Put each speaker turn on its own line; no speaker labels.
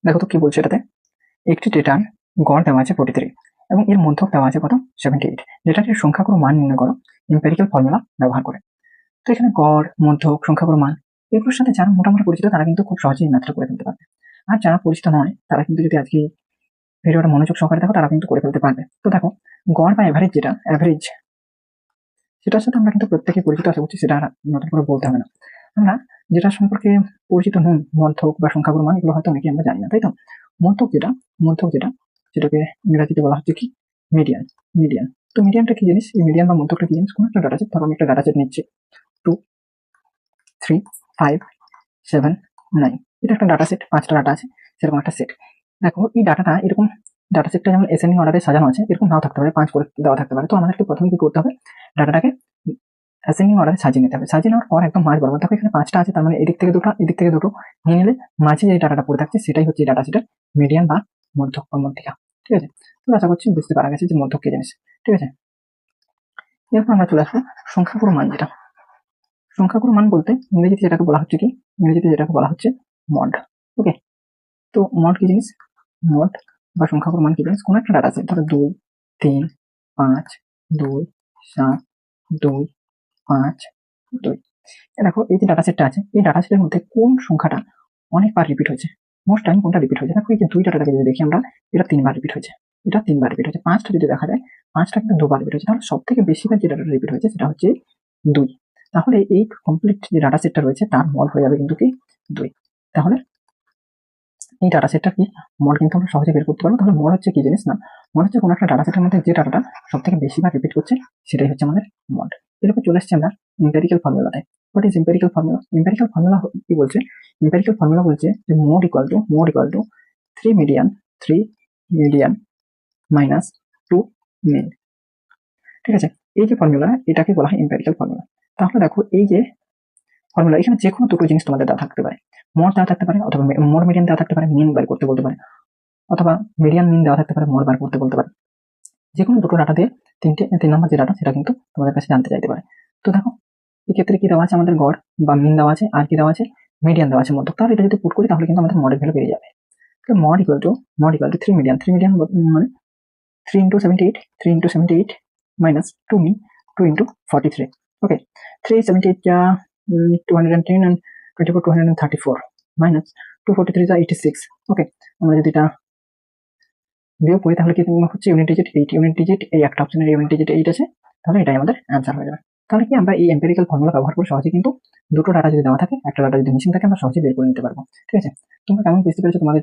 দেখো তো কি বলছে এটাতে। একটি ডেটার গড় দেওয়া আছে 43 এবং এর মধ্যক দেওয়া আছে কত 78। ডেটাটির সংখ্যাগুলো মান নির্ণয় করো এম্পিরিক্যাল ফর্মুলা ব্যবহার করে। তো এখানে গড়, মধ্যক, সংখ্যাগুলো মান এগুলোর সাথে যারা মোটামুটি পরিচিত তারা কিন্তু খুব সহজেই ম্যাথটা করে ফেলতে পারবে। আর যারা পরিচিত নয় তারা কিন্তু যদি আজকে ভিডিওটা মনোযোগ সহকারে দেখো তারা কিন্তু করে ফেলতে পারবে। তো দেখো, গড় বা অ্যাভারেজ, যেটা অ্যাভারেজ সেটার সাথে আমরা কিন্তু প্রত্যেকে পরিচিত আশা করছি, সেটা আর নতুন করে বলতে হবে না। আমরা যেটা সম্পর্কে পরিচিত নই, মধ্যক বা সংখ্যাগুলো মান, এগুলো হয়তো অনেকে আমরা জানি না, তাই তো। মধ্যক যেটা সেটাকে ইংরেজিতে বলা হচ্ছে কি মিডিয়ান। মিডিয়ান, তো মিডিয়ানটা কি জিনিস, এই মিডিয়ান বা মধ্যকটা কি জিনিস? কোনো একটা ডাটা সেট, ধরো আমি একটা ডাটা সেট নিচ্ছি 2, 3, 5, 7, 9, এটা একটা ডাটা সেট, 5টা ডাটা আছে সেরকম একটা সেট। দেখো এই ডাটাটা এরকম, ডাটা সেটটা যেমন এসেন্ডিং অর্ডারে সাজানো আছে, এরকম নাও থাকতে পারে, 5 করে দেওয়া থাকতে পারে। তো আমাদেরকে প্রথমে কি করতে হবে, ডাটাটাকে অ্যাসেন্ডিং অর্ডারে সাজিয়ে নিতে হবে। সাজিয়ে নেওয়ার পর একদম মাঝ বরাবর, দেখো এখানে 5টা আছে, তার মানে এদিক থেকে দুটো এদিক থেকে দুটো নিয়ে নিলে মাঝে যে ডাটাটা পড়ে থাকছে সেটাই হচ্ছে ডাটা সেটের মিডিয়ান বা মধ্যক বা মধ্যিকা। ঠিক আছে, তো আশা করছি বুঝতে পারা গেছে যে মধ্যক কি জিনিস। ঠিক আছে, এরপর আমরা চলে আসবো সংখ্যাগুরু মান। যেটা সংখ্যাগুরু মান বলতে ইংরেজিতে যেটাকে বলা হচ্ছে কি, ইংরেজিতে যেটাকে বলা হচ্ছে মড। ওকে, তো মড কি জিনিস? মড বা সংখ্যাগুরু মান কি জিনিস? কোনো একটা ডাটা সেট, ধরো 2, 3, 5, 2, 7, 2, 5, 2। দেখো এই যে ডাটা সেটটা আছে, এই ডাটা সেটের মধ্যে কোন সংখ্যাটা অনেকবার রিপিট হয়েছে, মোস্ট টাইম কোনটা রিপিট হয়েছে। দেখো এই যে 2 ডাটাটাকে যদি দেখি আমরা, এটা 3বার রিপিট হয়েছে, এটা 3বার রিপিট হয়েছে। 5টা যদি দেখা যায়, 5টা কিন্তু 2বার রিপিট হয়েছে। তাহলে সব থেকে বেশিবার যে ডাটাটা রিপিট হয়েছে সেটা হচ্ছে 2। তাহলে এই কমপ্লিট যে ডাটা সেটটা রয়েছে তার মড হয়ে যাবে কিন্তু কি 2। তাহলে এই ডাটা সেটটা কি মড কিন্তু আমরা সহজে বের করতে পারবো। তাহলে মড হচ্ছে কি জিনিস? না, মড হচ্ছে কোনো একটা ডাটা সেটের মধ্যে যে ডাটাটা সব থেকে বেশিবার রিপিট করছে সেটাই হচ্ছে আমাদের মড। এরপর চলে আসছে আমরা এম্পিরিক্যাল ফর্মুলাতে। What is empirical formula? Empirical formula কি বলছে? এম্পিরিক্যাল ফর্মুলা বলছে যে mode equal to 3 median minus 2 mean. ঠিক আছে, এই যে ফর্মুলা, এটাকে বলা হয় এম্পিরিক্যাল ফর্মুলা। তাহলে দেখো এই যে ফর্মুলা, এখানে যে কোনো দুটো জিনিস তোমাদের দেওয়া থাকতে পারে, মড দেওয়া থাকতে পারে, অথবা মোড মিডিয়ান দেওয়া থাকতে পারে, মিন বার করতে বলতে পারে, অথবা মিডিয়ান মিন দেওয়া থাকতে পারে, মোড বার করতে বলতে পারে। যে কোনো দুটো ডাটা দিয়ে 3 নম্বর যে ডাটা সেটা কিন্তু তোমাদের কাছে জানতে চাইতে পারে। তো দেখো এক্ষেত্রে কি দেওয়া আছে, আমাদের গড় বা মিন দেওয়া আছে, আর কি দেওয়া আছে, মিডিয়ান দেওয়া আছে, মধ্যক। তাহলে এটা যদি পুট করি তাহলে কিন্তু আমাদের মডেল ভ্যালু বেরিয়ে যাবে। তো মড ইকুয়াল টু 3 মিডিয়ান। মানে 3 into 78, 3 into 78 minus 2 mean 2 into 43. Okay, 3 78 210 and 24 234 minus 243 86. Okay, আমরা যদি এটা বিয়োগ করি তাহলে কি হচ্ছে ইউনিট ডিজিট 8, ইউনিট ডিজিট এই একটা অপশনের ইউনিট ডিজিট 8 আছে, তাহলে এটাই আমাদের অ্যান্সার হয়ে যাবে। তাহলে কি আমরা এই এম্পিরিক্যাল ফর্মুলা ব্যবহার করে সহজে কিন্তু দুটো ডাটা যদি দেওয়া থাকে, একটা ডাটা যদি মিসিং থাকে, আমরা সহজে বের করে নিতে পারবো। ঠিক আছে, তোমরা কেমন বুঝতে পেরেছো? তোমাদের